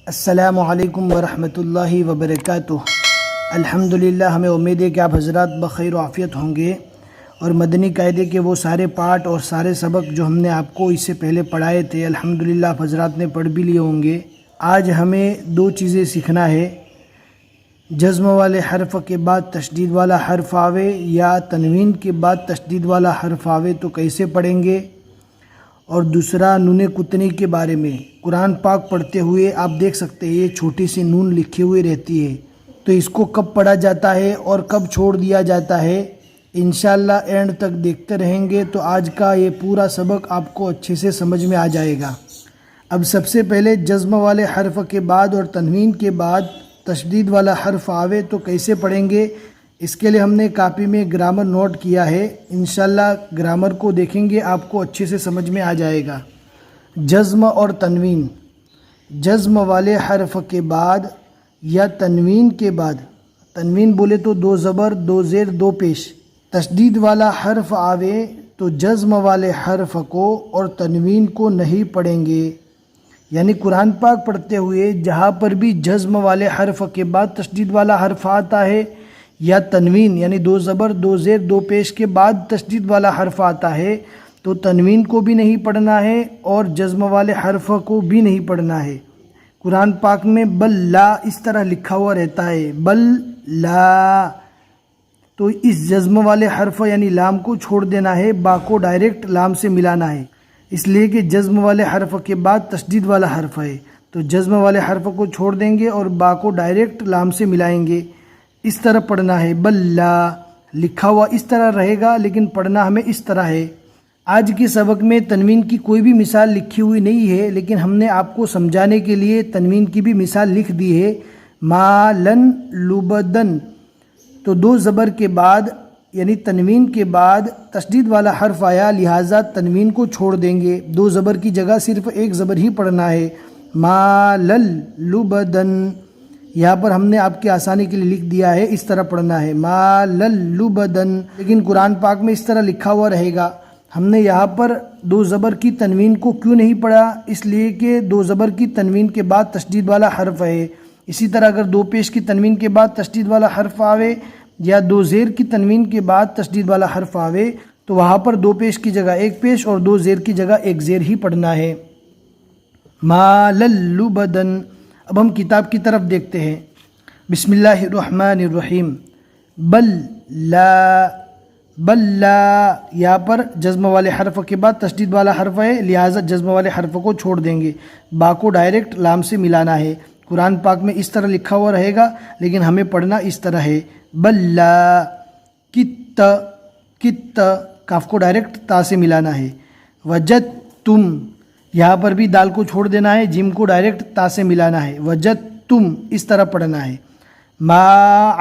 السلام علیکم ورحمۃ اللہ وبرکاتہ۔ الحمدللہ، ہمیں امید ہے کہ آپ حضرات بخیر و عافیت ہوں گے اور مدنی قاعدے کے وہ سارے پارٹ اور سارے سبق جو ہم نے آپ کو اس سے پہلے پڑھائے تھے الحمدللہ آپ حضرات نے پڑھ بھی لیے ہوں گے۔ آج ہمیں دو چیزیں سیکھنا ہے، جزم والے حرف کے بعد تشدید والا حرف آوے یا تنوین کے بعد تشدید والا حرف آوے تو کیسے پڑھیں گے، اور دوسرا نون قطنی کے بارے میں۔ قرآن پاک پڑھتے ہوئے آپ دیکھ سکتے ہیں یہ چھوٹی سی نون لکھی ہوئی رہتی ہے، تو اس کو کب پڑھا جاتا ہے اور کب چھوڑ دیا جاتا ہے انشاءاللہ اینڈ تک دیکھتے رہیں گے تو آج کا یہ پورا سبق آپ کو اچھے سے سمجھ میں آ جائے گا۔ اب سب سے پہلے جزم والے حرف کے بعد اور تنوین کے بعد تشدید والا حرف آوے تو کیسے پڑھیں گے، اس کے لیے ہم نے کاپی میں گرامر نوٹ کیا ہے، انشاءاللہ گرامر کو دیکھیں گے آپ کو اچھے سے سمجھ میں آ جائے گا۔ جزم اور تنوین، جزم والے حرف کے بعد یا تنوین کے بعد، تنوین بولے تو دو زبر دو زیر دو پیش، تشدید والا حرف آوے تو جزم والے حرف کو اور تنوین کو نہیں پڑھیں گے۔ یعنی قرآن پاک پڑھتے ہوئے جہاں پر بھی جزم والے حرف کے بعد تشدید والا حرف آتا ہے یا تنوین یعنی دو زبر دو زیر دو پیش کے بعد تشدید والا حرف آتا ہے تو تنوین کو بھی نہیں پڑھنا ہے اور جزم والے حرف کو بھی نہیں پڑھنا ہے۔ قرآن پاک میں بل لا اس طرح لکھا ہوا رہتا ہے، بل لا، تو اس جزم والے حرف یعنی لام کو چھوڑ دینا ہے، با کو ڈائریکٹ لام سے ملانا ہے، اس لیے کہ جزم والے حرف کے بعد تشدید والا حرف ہے، تو جزم والے حرف کو چھوڑ دیں گے اور با کو ڈائریکٹ لام سے ملائیں گے، اس طرح پڑھنا ہے۔ بل لا لکھا ہوا اس طرح رہے گا لیکن پڑھنا ہمیں اس طرح ہے۔ آج کے سبق میں تنوین کی کوئی بھی مثال لکھی ہوئی نہیں ہے، لیکن ہم نے آپ کو سمجھانے کے لیے تنوین کی بھی مثال لکھ دی ہے۔ مالن لبدن، تو دو زبر کے بعد یعنی تنوین کے بعد تشدید والا حرف آیا، لہٰذا تنوین کو چھوڑ دیں گے، دو زبر کی جگہ صرف ایک زبر ہی پڑھنا ہے۔ مالل لبدن، یہاں پر ہم نے آپ کی آسانی کے لیے لکھ دیا ہے، اس طرح پڑھنا ہے مالل لبدن، لیکن قرآن پاک میں اس طرح لکھا ہوا رہے گا۔ ہم نے یہاں پر دو زبر کی تنوین کو کیوں نہیں پڑھا، اس لیے کہ دو زبر کی تنوین کے بعد تشدید والا حرف ہے۔ اسی طرح اگر دو پیش کی تنوین کے بعد تشدید والا حرف آوے یا دو زیر کی تنوین کے بعد تشدید والا حرف آوے تو وہاں پر دو پیش کی جگہ ایک پیش اور دو زیر کی جگہ ایک زیر ہی پڑھنا ہے۔ مالل لبدن۔ اب ہم کتاب کی طرف دیکھتے ہیں۔ بسم اللہ الرحمن الرحیم۔ بل لا، بل لا، یہاں پر جزم والے حرف کے بعد تشدید والا حرف ہے، لہٰذا جزم والے حرف کو چھوڑ دیں گے، با کو ڈائریکٹ لام سے ملانا ہے۔ قرآن پاک میں اس طرح لکھا ہوا رہے گا لیکن ہمیں پڑھنا اس طرح ہے۔ بل لا، کت، کت، کاف کو ڈائریکٹ تا سے ملانا ہے۔ وجدتم، یہاں پر بھی دال کو چھوڑ دینا ہے، جیم کو ڈائریکٹ تا سے ملانا ہے۔ وجدتم، اس طرح پڑھنا ہے۔ ما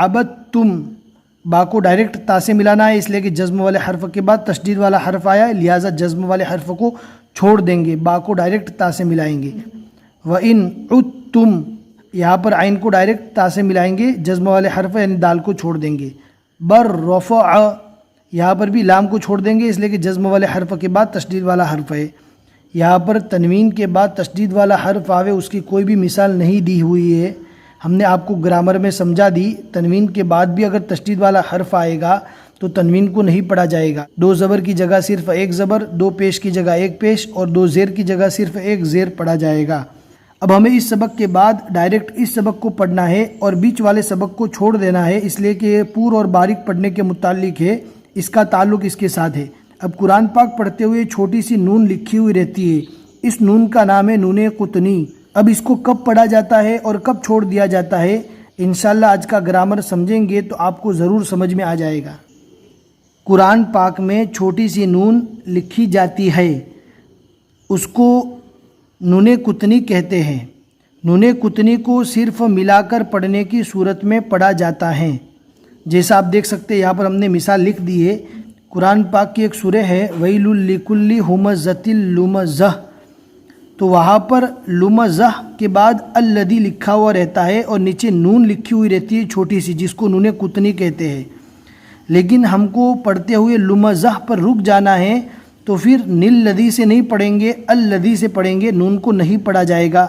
عبدتم، با کو ڈائریکٹ تا سے ملانا ہے، اس لیے کہ جزم والے حرف کے بعد تشدید والا حرف آیا ہے، لہٰذا جزم والے حرف کو چھوڑ دیں گے، با کو ڈائریکٹ تا سے ملائیں گے۔ وَإِنْ عُدْتُمْ، یہاں پر عین کو ڈائریکٹ تا سے ملائیں گے، جزم والے حرف یعنی دال کو چھوڑ دیں گے۔ بَرَّفَعَ، یہاں پر بھی لام کو چھوڑ دیں گے، اس لیے کہ جزم والے حرف کے بعد تشدید والا حرف ہے۔ یہاں پر تنوین کے بعد تشدید والا حرف آوے اس کی کوئی بھی مثال نہیں دی ہوئی ہے، ہم نے آپ کو گرامر میں سمجھا دی۔ تنوین کے بعد بھی اگر تشدید والا حرف آئے گا تو تنوین کو نہیں پڑھا جائے گا، دو زبر کی جگہ صرف ایک زبر، دو پیش کی جگہ ایک پیش اور دو زیر کی جگہ صرف ایک زیر پڑھا جائے گا۔ اب ہمیں اس سبق کے بعد ڈائریکٹ اس سبق کو پڑھنا ہے اور بیچ والے سبق کو چھوڑ دینا ہے، اس لیے کہ یہ پور اور باریک پڑھنے کے متعلق ہے، اس کا تعلق اس کے ساتھ ہے۔ اب قرآن پاک پڑھتے ہوئے چھوٹی سی نون لکھی ہوئی رہتی ہے، اس نون کا نام ہے نون قطنی۔ اب اس کو کب پڑھا جاتا ہے اور کب چھوڑ دیا جاتا ہے انشاءاللہ آج کا گرامر سمجھیں گے تو آپ کو ضرور سمجھ میں آ جائے گا۔ قرآن پاک میں چھوٹی سی نون لکھی جاتی ہے، اس کو نون قطنی کہتے ہیں۔ نون قطنی کو صرف ملا کر پڑھنے کی صورت میں پڑھا جاتا ہے، جیسا آپ دیکھ سکتے ہیں یہاں پر ہم نے مثال لکھ دی ہے۔ قرآن پاک کی ایک سورہ ہے وَيْلٌ لِكُلِّ ہُمَزَةٍ لُمَزَةٍ، تو وہاں پر لمزہ کے بعد الذی لکھا ہوا رہتا ہے اور نیچے نون لکھی ہوئی رہتی ہے چھوٹی سی، جس کو نون قطنی کہتے ہیں، لیکن ہم کو پڑھتے ہوئے لمزہ پر رک جانا ہے تو پھر نل لذی سے نہیں پڑھیں گے، الذی سے پڑھیں گے، نون کو نہیں پڑھا جائے گا،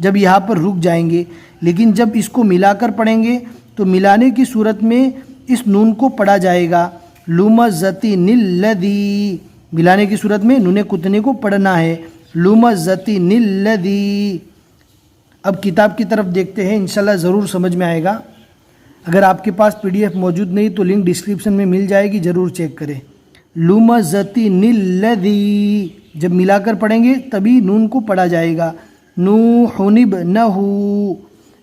جب یہاں پر رک جائیں گے، لیکن جب اس کو ملا کر پڑھیں گے تو ملانے کی صورت میں اس نون کو پڑھا جائے گا لمزتن الذی، ملانے کی صورت میں نون کتنے کو پڑھنا ہے لمزتن الذی۔ اب کتاب کی طرف دیکھتے ہیں، انشاءاللہ ضرور سمجھ میں آئے گا۔ اگر آپ کے پاس PDF موجود نہیں تو لنک ڈسکرپشن میں مل جائے گی، ضرور چیک کریں۔ لمزتن الذی، جب ملا کر پڑھیں گے تبھی نون کو پڑھا جائے گا نوح ابنہ،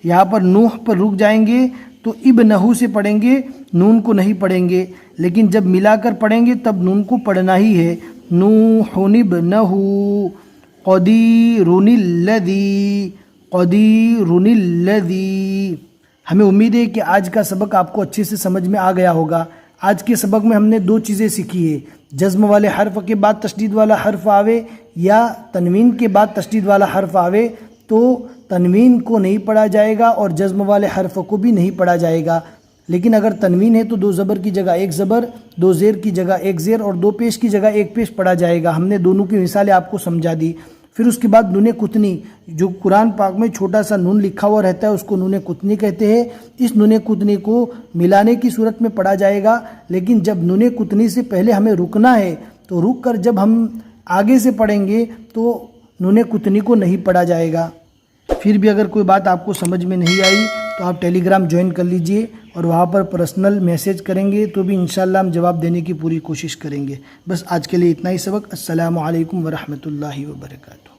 یہاں پر نوح پر رک جائیں گے تو ابنہ سے پڑھیں گے، نون کو نہیں پڑھیں گے، لیکن جب ملا کر پڑھیں گے تب نون کو پڑھنا ہی ہے نوح ابنہ قدیر الذی، قدیر الذی۔ ہمیں امید ہے کہ آج کا سبق آپ کو اچھے سے سمجھ میں آ گیا ہوگا۔ آج کے سبق میں ہم نے 2 چیزیں سیکھی ہے، جزم والے حرف کے بعد تشدید والا حرف آوے یا تنوین کے بعد تشدید والا حرف آوے تو تنوین کو نہیں پڑھا جائے گا اور جزم والے حرف کو بھی نہیں پڑھا جائے گا، لیکن اگر تنوین ہے تو 2 زبر کی جگہ 1 زبر، 2 زیر کی جگہ 1 زیر اور 2 پیش کی جگہ 1 پیش پڑھا جائے گا۔ ہم نے دونوں کی مثالیں آپ کو سمجھا دی۔ پھر اس کے بعد نون کتنی، جو قرآن پاک میں چھوٹا سا نون لکھا ہوا رہتا ہے اس کو نون کتنی کہتے ہیں۔ اس نون کتنی کو ملانے کی صورت میں پڑھا جائے گا، لیکن جب نون کتنی سے پہلے ہمیں رکنا ہے تو رک کر جب ہم آگے سے پڑھیں گے تو نون کتنی کو نہیں پڑھا جائے گا۔ پھر بھی اگر کوئی بات آپ کو سمجھ میں نہیں آئی تو آپ ٹیلی گرام جوائن کر لیجئے اور وہاں پر پرسنل میسیج کریں گے تو بھی انشاءاللہ ہم جواب دینے کی پوری کوشش کریں گے۔ بس آج کے لیے اتنا ہی سبق۔ السلام علیکم ورحمۃ اللہ وبرکاتہ۔